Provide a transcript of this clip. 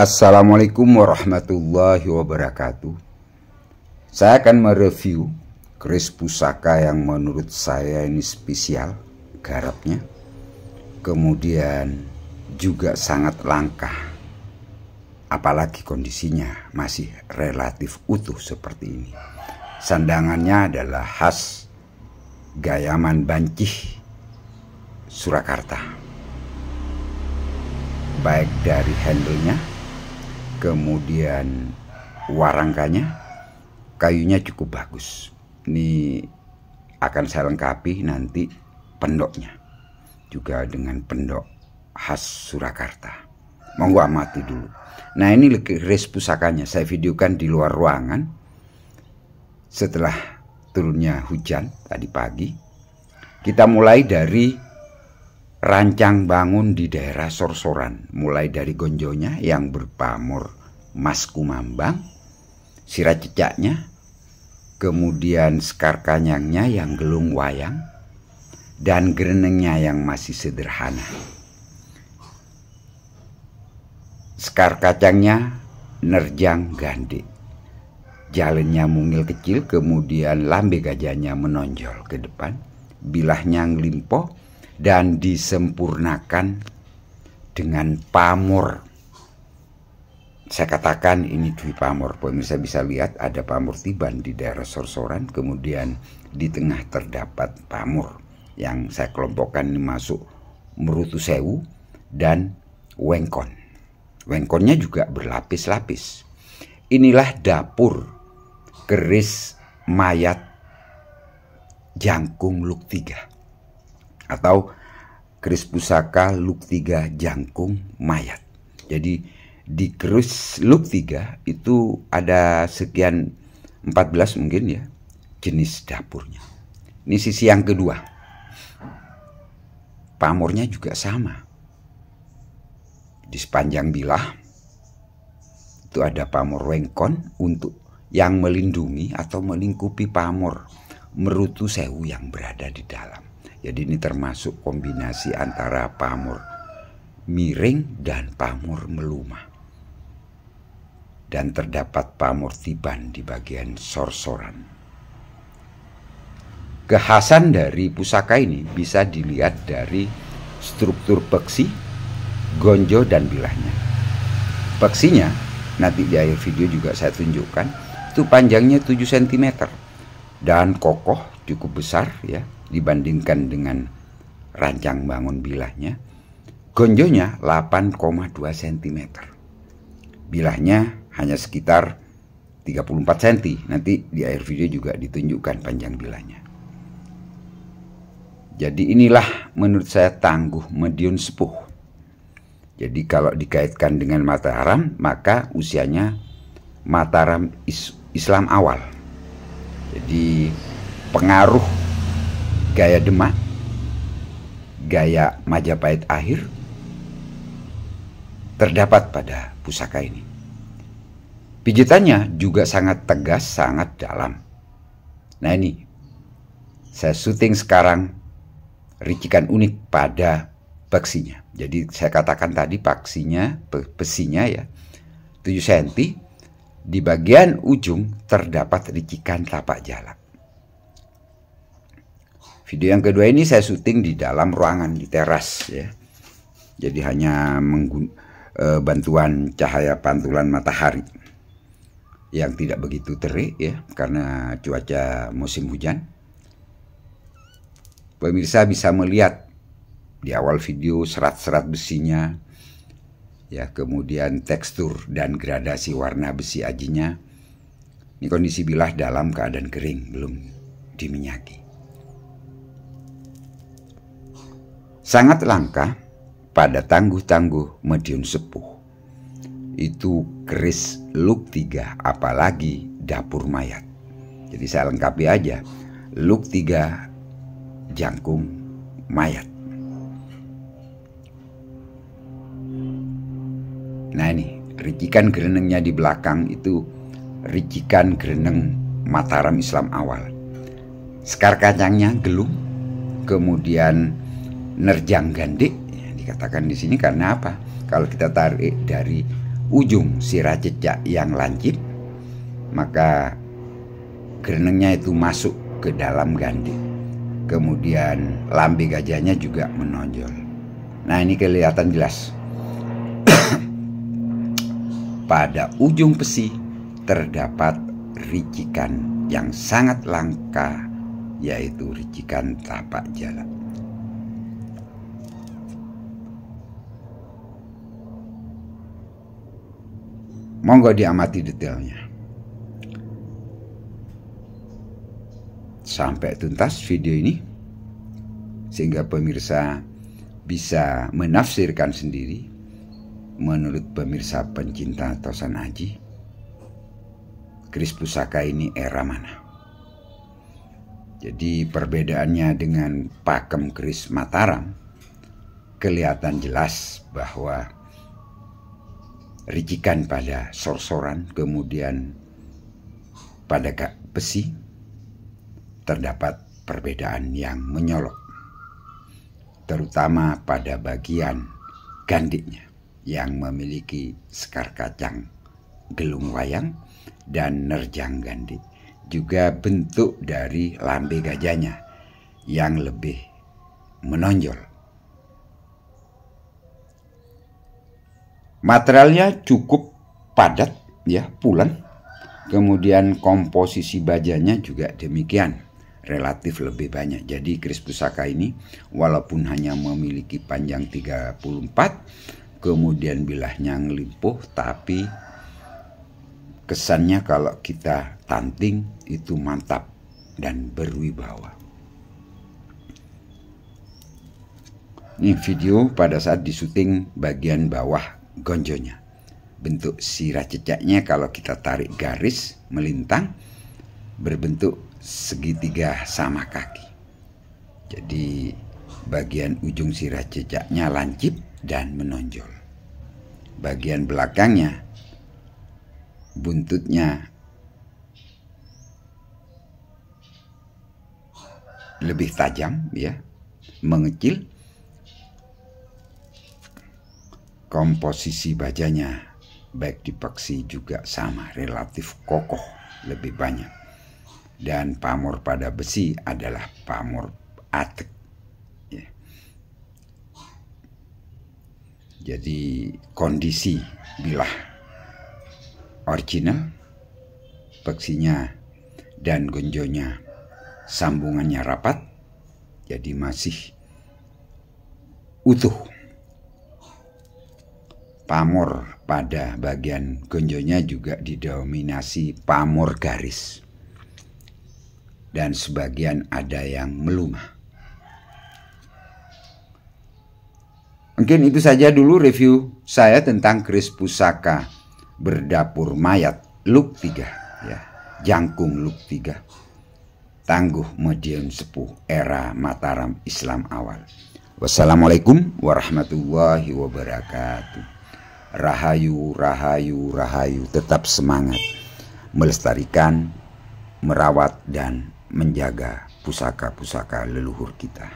Assalamualaikum warahmatullahi wabarakatuh. Saya akan mereview keris pusaka yang menurut saya ini spesial garapnya, kemudian juga sangat langka, apalagi kondisinya masih relatif utuh seperti ini. Sandangannya adalah khas Gayaman Bancih, Surakarta, baik dari handle-nya, kemudian warangkanya, kayunya cukup bagus. Ini akan saya lengkapi nanti pendoknya juga dengan pendok khas Surakarta. Monggo amati dulu. Nah, ini keris pusakanya saya videokan di luar ruangan setelah turunnya hujan tadi pagi. Kita mulai dari rancang bangun di daerah Sorsoran, mulai dari gonjonya yang berpamor Mas Kumambang, sirah cecaknya, kemudian sekar kanyangnya yang gelung wayang, dan grenengnya yang masih sederhana. Sekar kacangnya nerjang gandhi, jalannya mungil kecil, kemudian lambe gajahnya menonjol ke depan, bilahnya ngelimpoh, dan disempurnakan dengan pamor. Saya katakan ini dwi pamor. Pemirsa bisa lihat ada pamor tiban di daerah Sorsoran, kemudian di tengah terdapat pamor yang saya kelompokkan ini masuk Merutu Sewu dan Wengkon. Wengkonnya juga berlapis-lapis. Inilah dapur keris mayat Jangkung Luk 3 atau keris pusaka Luk 3 Jangkung mayat. Jadi di keris Luk 3 itu ada sekian 14 mungkin ya jenis dapurnya. Ini sisi yang kedua. Pamornya juga sama. Di sepanjang bilah itu ada pamor Wengkon untuk yang melindungi atau melingkupi pamor Merutu Sewu yang berada di dalam. Jadi ini termasuk kombinasi antara pamor miring dan pamor melumah. Dan terdapat pamor tiban di bagian sorsoran. Kekhasan dari pusaka ini bisa dilihat dari struktur peksi, gonjo, dan bilahnya. Peksinya, nanti di akhir video juga saya tunjukkan, itu panjangnya 7 cm dan kokoh cukup besar ya dibandingkan dengan rancang bangun bilahnya. Gonjonya 8,2 cm. Bilahnya hanya sekitar 34 cm. Nanti di akhir video juga ditunjukkan panjang bilahnya. Jadi inilah menurut saya tangguh medium sepuh. Jadi kalau dikaitkan dengan Mataram, maka usianya Mataram Islam awal. Jadi pengaruh gaya Demak, gaya Majapahit akhir terdapat pada pusaka ini. Pijitannya juga sangat tegas, sangat dalam. Nah, ini saya syuting sekarang ricikan unik pada peksinya. Jadi saya katakan tadi besinya ya 7 cm. Di bagian ujung terdapat ricikan tapak jalak. Video yang kedua ini saya syuting di dalam ruangan, di teras ya. Jadi hanya bantuan cahaya pantulan matahari yang tidak begitu terik ya karena cuaca musim hujan. Pemirsa bisa melihat di awal video serat-serat besinya ya, kemudian tekstur dan gradasi warna besi ajinya. Ini kondisi bilah dalam keadaan kering, belum diminyaki. Sangat langka pada tangguh-tangguh medium sepuh. Itu keris Luk 3, apalagi dapur mayat. Jadi saya lengkapi aja Luk 3 Jangkung mayat. Nah, ini ricikan grenengnya di belakang itu ricikan greneng Mataram Islam awal. Sekar kacangnya gelung, kemudian nerjang gandhi. Ya, dikatakan di sini karena apa? Kalau kita tarik dari ujung sirah cecak yang lancip, maka gerenengnya itu masuk ke dalam gandhi. Kemudian lambe gajahnya juga menonjol. Nah, ini kelihatan jelas. Pada ujung pesi terdapat ricikan yang sangat langka, yaitu ricikan tapak jala. Monggo diamati detailnya. Sampai tuntas video ini, sehingga pemirsa bisa menafsirkan sendiri menurut pemirsa pencinta Tosan Aji, keris pusaka ini era mana. Jadi perbedaannya dengan pakem keris Mataram, kelihatan jelas bahwa ricikan pada sorsoran, kemudian pada besi terdapat perbedaan yang menyolok, terutama pada bagian gandiknya yang memiliki sekar kacang, gelung wayang, dan nerjang gandik. Juga bentuk dari lambe gajahnya yang lebih menonjol. Materialnya cukup padat, ya, pulen. Kemudian komposisi bajanya juga demikian, relatif lebih banyak. Jadi keris pusaka ini walaupun hanya memiliki panjang 34, kemudian bilahnya ngelimpuh, tapi kesannya kalau kita tanting itu mantap dan berwibawa. Ini video pada saat disuting bagian bawah gonjonya. Bentuk sirah cecaknya kalau kita tarik garis melintang berbentuk segitiga sama kaki. Jadi bagian ujung sirah cecaknya lancip dan menonjol. Bagian belakangnya, buntutnya lebih tajam, ya, mengecil. Komposisi bajanya baik di peksi juga sama, relatif kokoh, lebih banyak. Dan pamor pada besi adalah pamor atek, ya. Jadi kondisi bilah original, peksinya dan gonjonya sambungannya rapat, jadi masih utuh. Pamor pada bagian gonjonya juga didominasi pamor garis, dan sebagian ada yang melumah. Mungkin itu saja dulu review saya tentang keris pusaka berdapur mayat Luk 3, ya, Jangkung Luk 3, tangguh medium sepuh era Mataram Islam awal. Wassalamualaikum warahmatullahi wabarakatuh. Rahayu, rahayu, rahayu. Tetap semangat melestarikan, merawat, dan menjaga pusaka-pusaka leluhur kita.